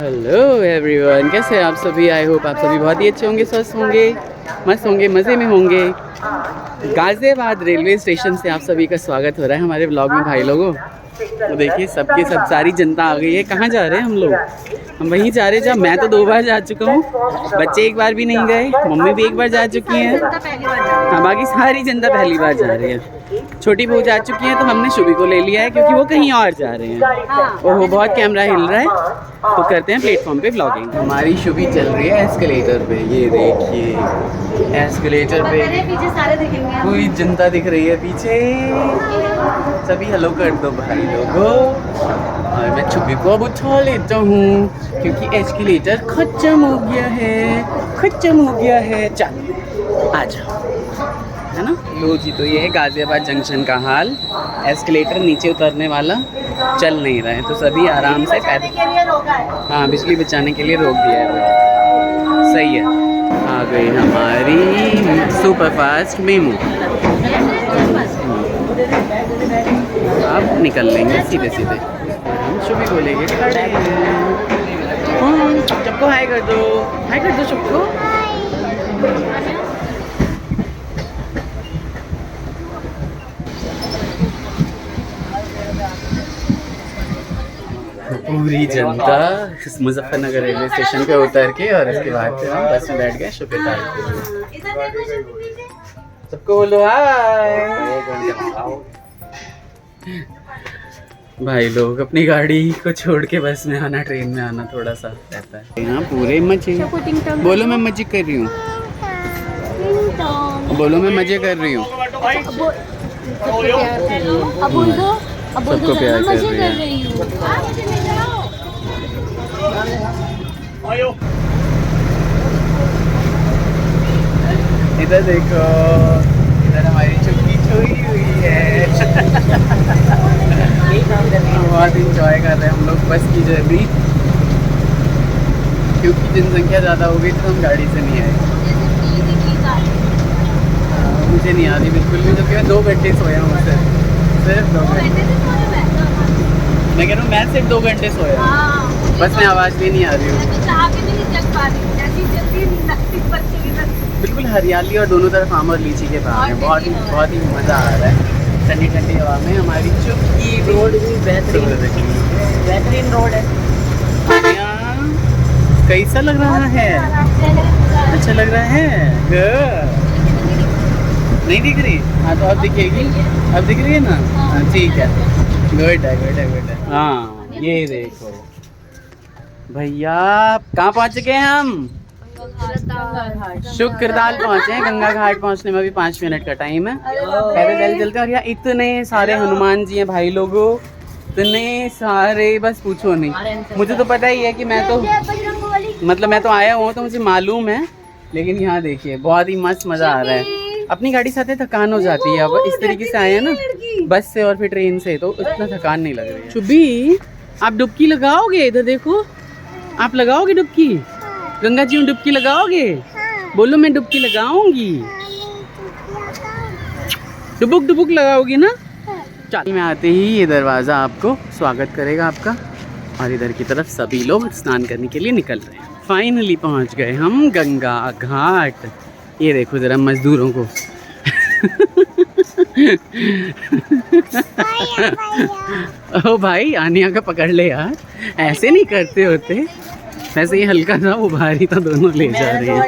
Hello everyone, कैसे हैं आप सभी। आई होप आप सभी बहुत ही अच्छे होंगे, स्वस्थ होंगे, मस्त होंगे, मज़े में होंगे। गाज़ियाबाद रेलवे स्टेशन से आप सभी का स्वागत हो रहा है हमारे ब्लॉग में भाई लोगों। तो देखिए सबके सब सारी जनता आ गई है। कहाँ जा रहे हैं हम लोग? हम वहीं जा रहे हैं जहाँ मैं तो 2 बार जा चुका हूँ, बच्चे एक बार भी नहीं गए, मम्मी भी एक बार जा चुकी हैं। हाँ, बाकी सारी जनता पहली बार जा रही है। छोटी बहू जा चुकी है तो हमने शुभी को ले लिया है क्योंकि वो कहीं और जा रहे हैं। और वो बहुत कैमरा हिल रहा है तो करते हैं प्लेटफॉर्म पे व्लॉगिंग। हमारी शुभी चल रही है एस्केलेटर पे। ये देखिए एस्केलेटर पे पूरी जनता दिख रही है पीछे। सभी हेलो कर दो भाई लोगों। और मैं शुभी को अब उठा लेता हूँ क्योंकि एस्केलेटर खत्म हो गया है। चल आ जाओ, है ना। लो जी, तो ये है गाज़ियाबाद जंक्शन का हाल। एस्केलेटर नीचे उतरने वाला चल नहीं रहा है तो सभी आराम से पैदल, हाँ, बिजली बचाने के लिए रोक दिया है वो। सही है। आ गई हमारी सुपरफास्ट मेमू। अब निकल लेंगे सीधे सीधे। हम शुभी को लेके खड़े हैं। सबको हाय कर दो, हाय कर दो सबको। पूरी जनता मुजफ्फरनगर रेलवे स्टेशन पे उतर के और इसके बाद फिर हम बस में बैठ गए शुक्रिया। सबको बोलो हाय। भाई लोग अपनी गाड़ी को छोड़ के बस में आना, ट्रेन में आना थोड़ा सा रहता है। यहाँ पूरे मजे। बोलो मैं मजे कर रही हूँ, बोलो मैं मजे कर रही हूँ। सबको प्यार कर रही है। इधर देखो, इधर हमारी चुटकी छुई हुई है। बहुत इंजॉय कर रहे हैं हम लोग बस की जर्नी, क्योंकि जनसंख्या ज़्यादा हो गई तो हम गाड़ी से नहीं आए। मुझे नहीं आ रही बिल्कुल भी, जबकि मैं 2 घंटे सोया हूँ सिर्फ 2 घंटे। मैं कह रहा हूँ मैं सिर्फ 2 घंटे सोया, बस में आवाज़ भी नहीं आ रही हूँ। बिल्कुल हरियाली और दोनों तरफ आम और लीची के बाग हैं। बहुत ही मज़ा आ रहा है ठंडी ठंडी हवा में। हमारी चुटकी रोड भी बेहतरीन रोड है। कैसा लग रहा है? अच्छा लग रहा है। नहीं दिख रही? हाँ तो अब दिखेगी, अब दिख रही है ना। हाँ ठीक है, गुड है। हाँ ये देखो भैया, कहाँ पहुँच गए हम? शुक्रताल पहुँचे हैं। गंगा घाट पहुँचने में भी 5 मिनट का टाइम है। पैदल चलते हैं। और यहाँ इतने सारे हनुमान जी हैं भाई लोगों, इतने सारे, बस पूछो नहीं। मुझे तो पता ही है कि मैं तो आया हूँ तो मुझे मालूम है, लेकिन यहाँ देखिए बहुत ही मस्त मज़ा आ रहा है। अपनी गाड़ी से आते थकान हो जाती है, अब इस तरीके से आए हैं ना बस से और फिर ट्रेन से, तो इतना थकान नहीं लग रही है। शुभी आप डुबकी लगाओगे? इधर देखो, आप लगाओगे डुबकी? गंगा जी में डुबकी लगाओगे? बोलो मैं डुबकी लगाऊंगी। डुबुक लगाओगी ना? चल में आते ही ये दरवाज़ा आपको स्वागत करेगा आपका, और इधर की तरफ सभी लोग स्नान करने के लिए निकल रहे हैं। फाइनली पहुंच गए हम गंगा घाट। ये देखो जरा मजदूरों को। ओ भाई आनिया का पकड़ ले यार, ऐसे नहीं करते होते। वैसे ये हल्का सा वो भारी था, दोनों ले जा रहे हैं।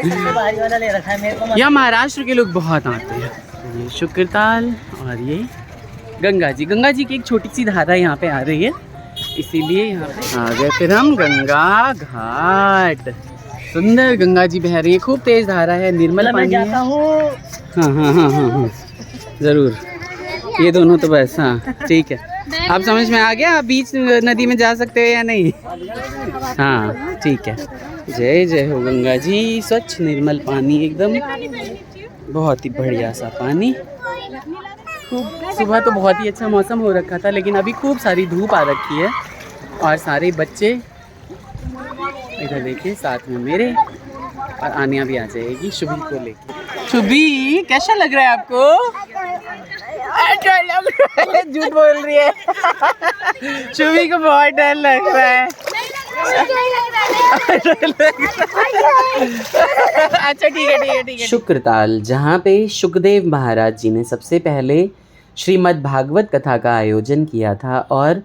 यहाँ महाराष्ट्र के लोग बहुत आते हैं। ये शुक्रताल और ये गंगा जी की एक छोटी सी धारा यहाँ पे आ रही है, इसीलिए यहाँ पे आ गए। फिर हम गंगा घाट, सुंदर गंगा जी बह रही है, खूब तेज धारा है, निर्मल पानी है। हाँ जरूर, ये दोनों तो बस। हाँ ठीक है, आप समझ में आ गया। आप बीच नदी में जा सकते हो या नहीं? हाँ ठीक है। जय हो गंगा जी, स्वच्छ निर्मल पानी एकदम, बहुत ही बढ़िया सा पानी। खूब सुबह तो बहुत ही अच्छा मौसम हो रखा था, लेकिन अभी खूब सारी धूप आ रखी है। और सारे बच्चे इधर देखिए, साथ में मेरे, और आनिया भी आ जाएगी शुभी को लेके। शुभी कैसा लग रहा है आपको? अच्छा लग रहा है, झूठ बोल रही है। शुभी को बहुत डर लग रहा है। अच्छा ठीक है। शुक्रताल, जहाँ पे सुखदेव महाराज जी ने सबसे पहले श्रीमद् भागवत कथा का आयोजन किया था और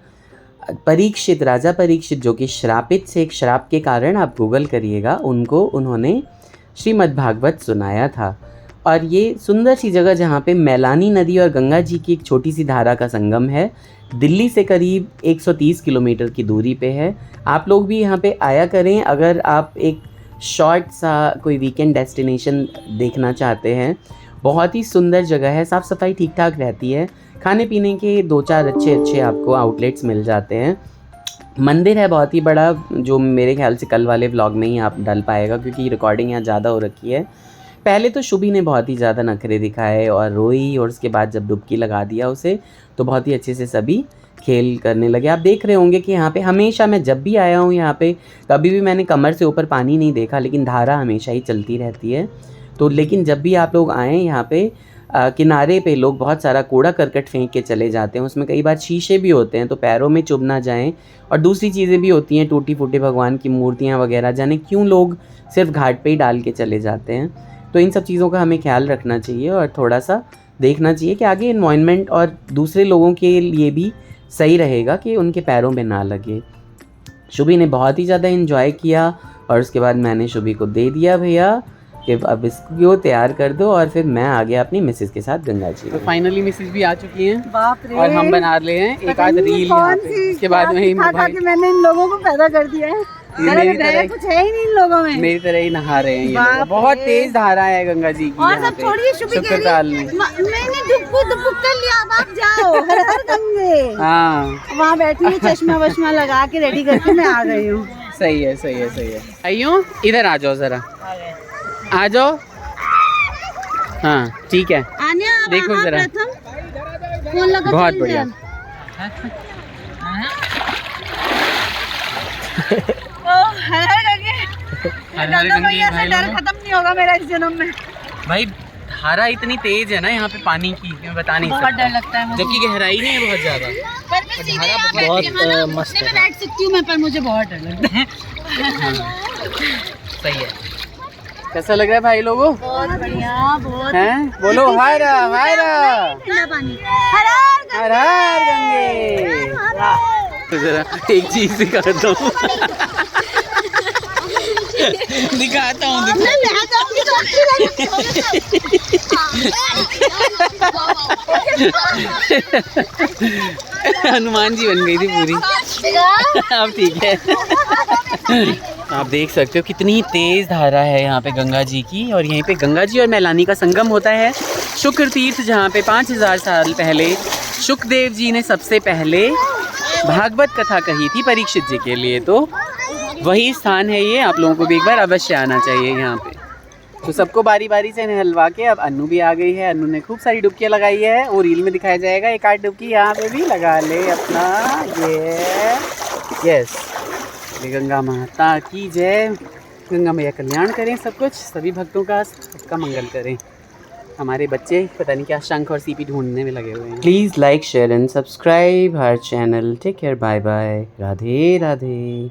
परीक्षित, राजा परीक्षित जो कि श्रापित से एक श्राप के कारण, आप गूगल करिएगा, उन्होंने श्रीमद् भागवत सुनाया था। और ये सुंदर सी जगह जहाँ पे मैलानी नदी और गंगा जी की एक छोटी सी धारा का संगम है, दिल्ली से करीब 130 किलोमीटर की दूरी पे है। आप लोग भी यहाँ पे आया करें अगर आप एक शॉर्ट सा कोई वीकेंड डेस्टिनेशन देखना चाहते हैं। बहुत ही सुंदर जगह है, साफ़ सफाई ठीक ठाक रहती है, खाने पीने के 2-4 अच्छे आपको आउटलेट्स मिल जाते हैं। मंदिर है बहुत ही बड़ा, जो मेरे ख्याल से कल वाले व्लॉग में ही आप डल पाएगा क्योंकि रिकॉर्डिंग यहाँ ज़्यादा हो रखी है। पहले तो शुभी ने बहुत ही ज़्यादा नखरे दिखाए और रोई, और उसके बाद जब डुबकी लगा दिया उसे तो बहुत ही अच्छे से सभी खेल करने लगे। आप देख रहे होंगे कि यहाँ पे हमेशा, मैं जब भी आया हूँ यहाँ पे कभी भी मैंने कमर से ऊपर पानी नहीं देखा, लेकिन धारा हमेशा ही चलती रहती है। तो लेकिन जब भी आप लोग आएँ यहाँ पे किनारे पे लोग बहुत सारा कूड़ा करकट फेंक के चले जाते हैं, उसमें कई बार शीशे भी होते हैं, तो पैरों में चुभ ना जाएं। और दूसरी चीज़ें भी होती हैं, टूटी फूटी भगवान की मूर्तियाँ वगैरह, जाने क्यों लोग सिर्फ घाट पे ही डाल के चले जाते हैं। तो इन सब चीज़ों का हमें ख्याल रखना चाहिए और थोड़ा सा देखना चाहिए कि आगे एनवायरनमेंट और दूसरे लोगों के लिए भी सही रहेगा कि उनके पैरों में ना लगे। शुभी ने बहुत ही ज़्यादा इन्जॉय किया और उसके बाद मैंने शुभी को दे दिया भैया कि अब इसको तैयार कर दो, और फिर मैं आ गया अपनी मिसेस के साथ गंगा जी। तो फाइनली मिसेस भी आ चुकी हैं। बाप रे, और हम बना रहे हैं एक आध रील यहाँ पे। इसके बाद में ही मैंने इन लोगों को पैदा कर दिया है। मेरी तरह कुछ है ही नहीं इन लोगों में, मेरी तरह ही नहा रहे हैं ये लोग। बहुत तेज धारा है गंगा जी की। और सब छोड़िए, शुक्रताल में मैंने डुबक कर लिया, अब आप जाओ हर हर गंगे। हाँ, वहाँ बैठी चश्मा वश्मा लगा के रेडी करके मैं आ गई हूँ। सही है। आइयो इधर आ जाओ, जरा आ जाओ। हाँ ठीक है, देखो जरा, बहुत बढ़िया। डर खत्म नहीं होगा मेरा इस जन्म में। भाई धारा इतनी तेज है ना यहाँ पे पानी की, मैं बता नहीं सकता। बहुत डर लगता है मुझे, जबकि गहराई नहीं है बहुत ज्यादा। बहुत मस्त है। बैठ सकती हूँ मैं, पर मुझे बहुत डर लगता है। सही है। कैसा लग रहा है भाई लोगों? बहुत बढ़िया, बहुत हैं? बोलो हर हर ठंडा पानी, हर हर गंगे। तो जरा एक चीज दिखाता हूँ दिखाता हूँ हनुमान जी बन गई थी पूरी। अब ठीक है। आप देख सकते हो कितनी तेज धारा है यहाँ पे गंगा जी की, और यहीं पे गंगा जी और मैलानी का संगम होता है। शुक्र तीर्थ, जहाँ पे 5000 साल पहले सुखदेव जी ने सबसे पहले भागवत कथा कही थी परीक्षित जी के लिए, तो वही स्थान है ये। आप लोगों को भी एक बार अवश्य आना चाहिए यहाँ पे। तो सबको बारी बारी से नहलवा के अब अन्नू भी आ गई है। अन्नू ने खूब सारी डुबकियाँ लगाई है, वो रील में दिखाया जाएगा। एक आध डुबकी यहाँ पे भी लगा ले अपना। ये यस, गंगा माता की जय। गंगा मैया कल्याण करें सब कुछ, सभी भक्तों का सबका मंगल करें। हमारे बच्चे पता नहीं क्या शंख और सीपी ढूंढने में लगे हुए हैं। Please like share and subscribe her channel. Take care, bye bye, Radhe Radhe.